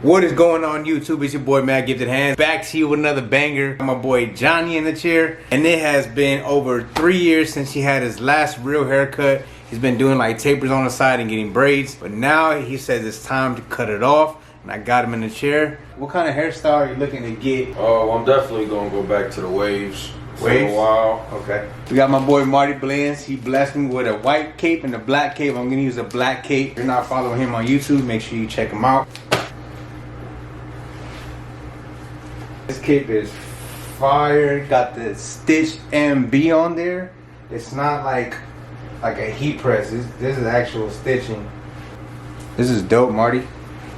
What is going on YouTube? It's your boy Matt Gifted Hands, back to you with another banger. My boy Johnny in the chair, and it has been over 3 years since he had his last real haircut. He's been doing like tapers on the side and getting braids, but now he says it's time to cut it off, and I got him in the chair. What kind of hairstyle are you looking to get? Oh, I'm definitely gonna go back to the waves for a while. Okay. We got my boy Marty Blends. He blessed me with a white cape and a black cape. I'm gonna use a black cape. If you're not following him on YouTube, make sure you check him out. This cape is fire. Got the Stitch MB on there. It's not like a heat press. This is actual stitching. This is dope, Marty.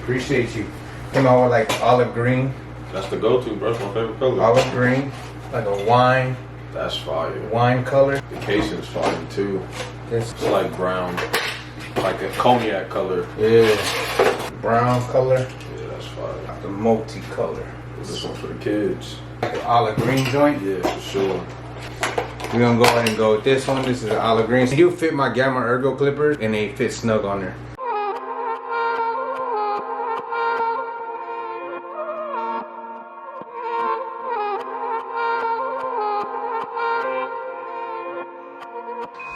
Appreciate you. Came out with like olive green. That's the go-to, bro. That's my favorite color. Olive green, like a wine. That's fire. Wine color. The casing's fire too. This It's like brown, like a cognac color. yeah, brown color. Yeah, that's fire. Like a multi-color. This one's for the kids. Like an olive green joint. Yeah, for sure. We're gonna go ahead and go with this one. This is the olive green. He'll fit my Gamma Ergo clippers, and they fit snug on there.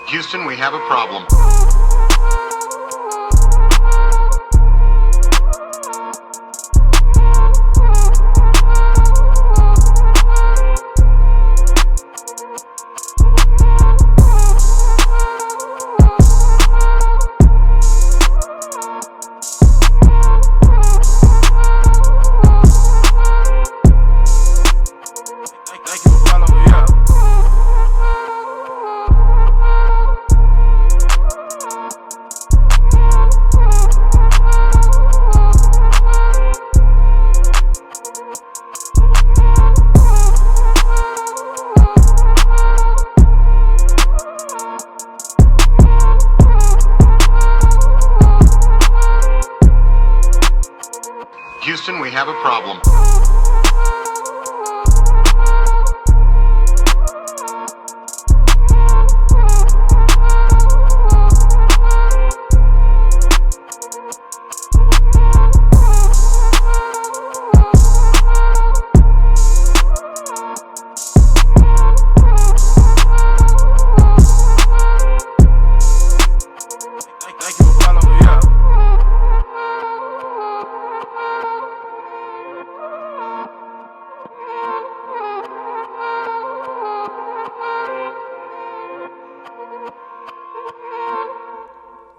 Houston, we have a problem. Houston, we have a problem.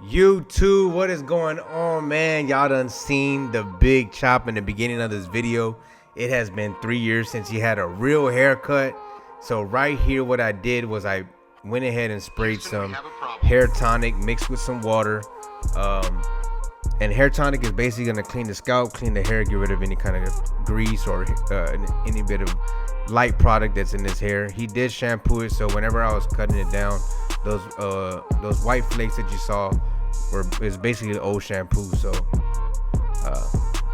YouTube, what is going on, man? Y'all done seen the big chop in the beginning of this video. It has been 3 years since he had a real haircut. So right here, what I did was I went ahead and sprayed some hair tonic mixed with some water. And hair tonic is basically going to clean the scalp, clean the hair, get rid of any kind of grease or any bit of light product that's in his hair. He did shampoo it, so whenever I was cutting it down, those white flakes that you saw is basically old shampoo, so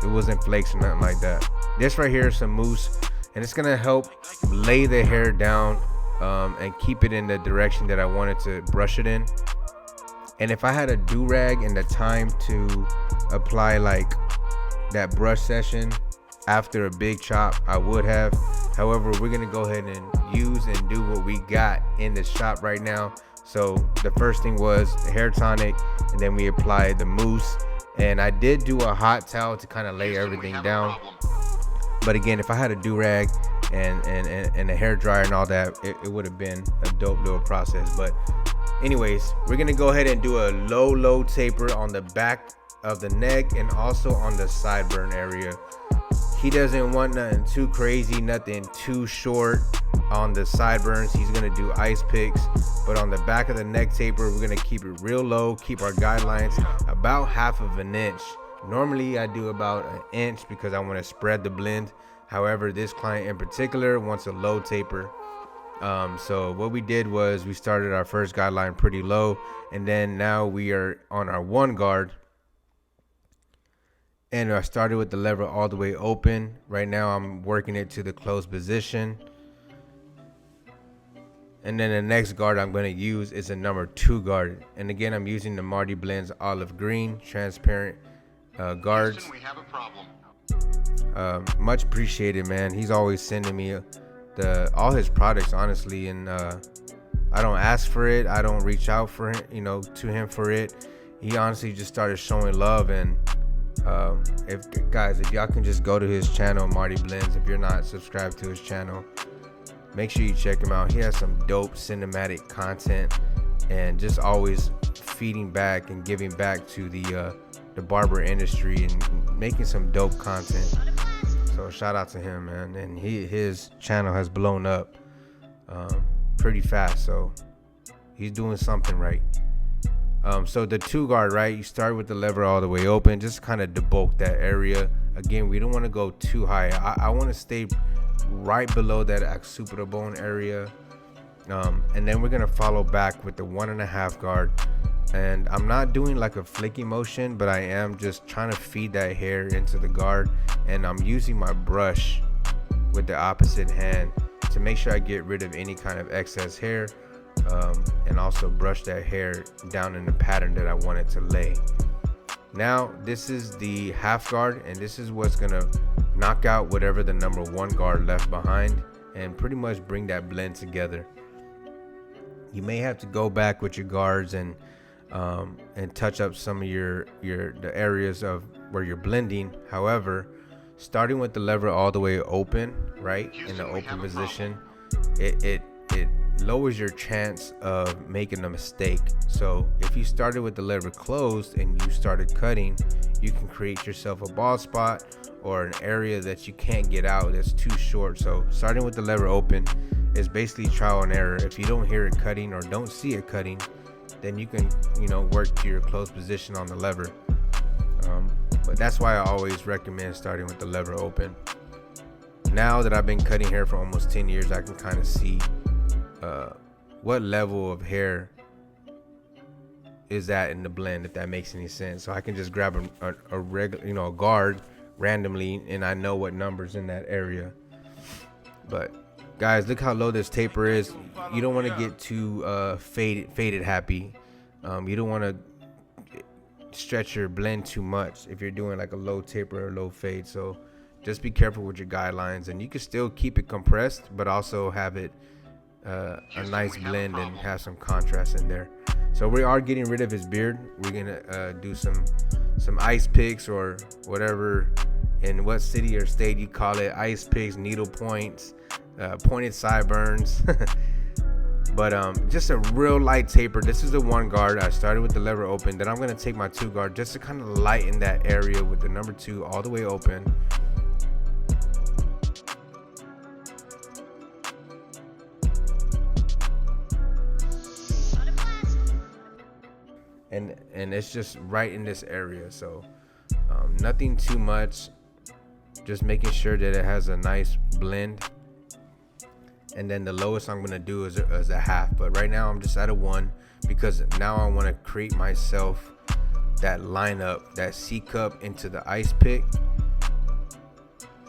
it wasn't flakes or nothing like that. This right here is some mousse, and it's gonna help lay the hair down and keep it in the direction that I wanted to brush it in. And if I had a do-rag and the time to apply like that brush session after a big chop, I would have. However, we're gonna go ahead and use and do what we got in the shop right now. So the first thing was the hair tonic, and then we applied the mousse, and I did do a hot towel to kind of lay everything down. But again, if I had a do-rag and a hair dryer and all that, it would have been a dope little process. But anyways, we're gonna go ahead and do a low taper on the back of the neck and also on the sideburn area. He doesn't want nothing too crazy, nothing too short on the sideburns. He's gonna do ice picks, but on the back of the neck taper, we're gonna keep it real low, keep our guidelines about 1/2 inch. Normally I do about 1 inch because I want to spread the blend. However, this client in particular wants a low taper. So what we did was we started our first guideline pretty low, and then now we are on our 1 guard. And I started with the lever all the way open. Right now I'm working it to the closed position. And then the next guard I'm going to use is a number 2 guard. And again, I'm using the Marty Blends olive green transparent guards. Houston, we have a problem. Much appreciated, man. He's always sending me all his products, honestly, and I don't ask for it. I don't reach out for him, to him for it. He honestly just started showing love. And if y'all can just go to his channel, Marty Blends. If you're not subscribed to his channel, make sure you check him out. He has some dope cinematic content, and just always feeding back and giving back to the barber industry and making some dope content. So shout out to him, man. And his channel has blown up pretty fast, so he's doing something right. So the 2-guard, right, you start with the lever all the way open, just kind of debulk that area. Again, we don't want to go too high. I want to stay right below that occipital bone area, and then we're gonna follow back with the 1.5 guard. And I'm not doing like a flicky motion, but I am just trying to feed that hair into the guard, and I'm using my brush with the opposite hand to make sure I get rid of any kind of excess hair, and also brush that hair down in the pattern that I want it to lay. Now this is the half guard, and this is what's gonna knock out whatever the number 1 guard left behind and pretty much bring that blend together. You may have to go back with your guards and touch up some of the areas of where you're blending. However, starting with the lever all the way open, right, in the open position, it lowers your chance of making a mistake. So if you started with the lever closed and you started cutting, you can create yourself a bald spot or an area that you can't get out that's too short. So starting with the lever open is basically trial and error. If you don't hear it cutting or don't see it cutting, then you can work to your closed position on the lever. But that's why I always recommend starting with the lever open. Now that I've been cutting hair for almost 10 years, I can kind of see what level of hair is that in the blend, if that makes any sense. So I can just grab a regular, a guard randomly, and I know what numbers in that area. But guys, look how low this taper is. You don't want to get too faded happy. You don't want to stretch your blend too much if you're doing like a low taper or low fade. So just be careful with your guidelines, and you can still keep it compressed but also have it a nice blend and have some contrast in there. So we are getting rid of his beard. We're gonna do some ice picks, or whatever in what city or state you call it, ice picks, needle points, pointed sideburns. But just a real light taper. This is the 1 guard. I started with the lever open, then I'm gonna take my 2 guard just to kind of lighten that area with the number 2 all the way open. And it's just right in this area. So nothing too much, just making sure that it has a nice blend. And then the lowest I'm gonna do is a half, but right now I'm just at a 1 because now I want to create myself that lineup, that C cup into the ice pick,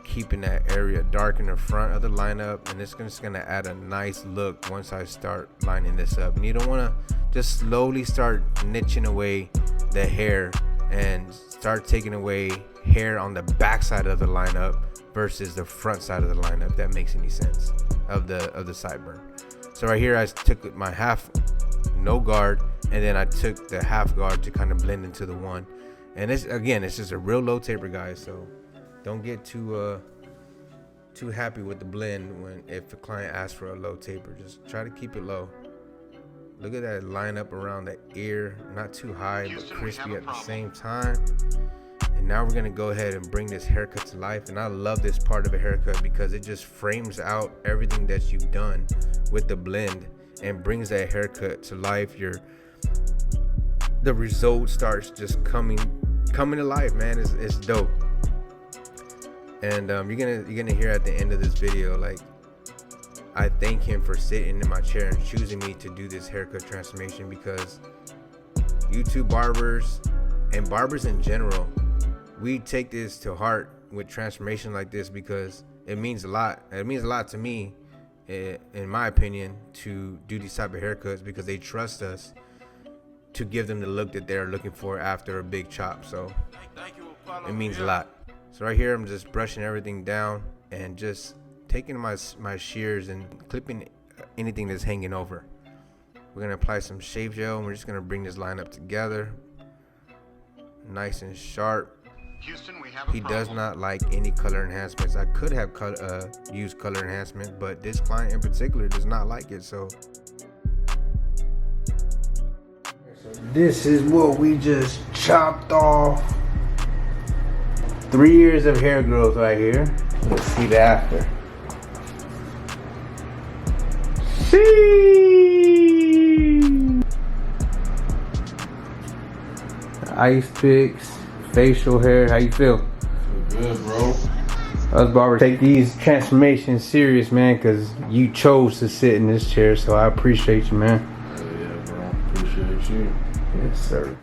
keeping that area dark in the front of the lineup, and it's just gonna add a nice look once I start lining this up. And you don't want to just slowly start niching away the hair and start taking away hair on the back side of the lineup versus the front side of the lineup, if that makes any sense, of the sideburn. So right here I took my half no guard, and then I took the half guard to kind of blend into the 1. And it's just a real low taper, guys, so don't get too happy with the blend if a client asks for a low taper. Just try to keep it low. Look at that lineup around the ear, not too high but crispy at the same time. And now we're gonna go ahead and bring this haircut to life. And I love this part of a haircut because it just frames out everything that you've done with the blend and brings that haircut to life. The result starts just coming to life, man. It's dope. And you're gonna hear at the end of this video, like, I thank him for sitting in my chair and choosing me to do this haircut transformation, because YouTube barbers and barbers in general, we take this to heart with transformation like this because it means a lot. It means a lot to me, in my opinion, to do these type of haircuts because they trust us to give them the look that they're looking for after a big chop. So it means a lot. So right here, I'm just brushing everything down and just taking my shears and clipping anything that's hanging over. We're gonna apply some shave gel and we're just gonna bring this line up together, nice and sharp. Houston, we have a He problem. does not like any color enhancements. I could have used color enhancement, but this client in particular does not like it. So this is what we just chopped off. 3 years of hair growth right here. Let's see the after. Ice picks, facial hair. How you feel? Good, bro. Us barbers take these transformations serious, man, because you chose to sit in this chair, so I appreciate you, man. Yeah, bro. Appreciate you. Yes, sir.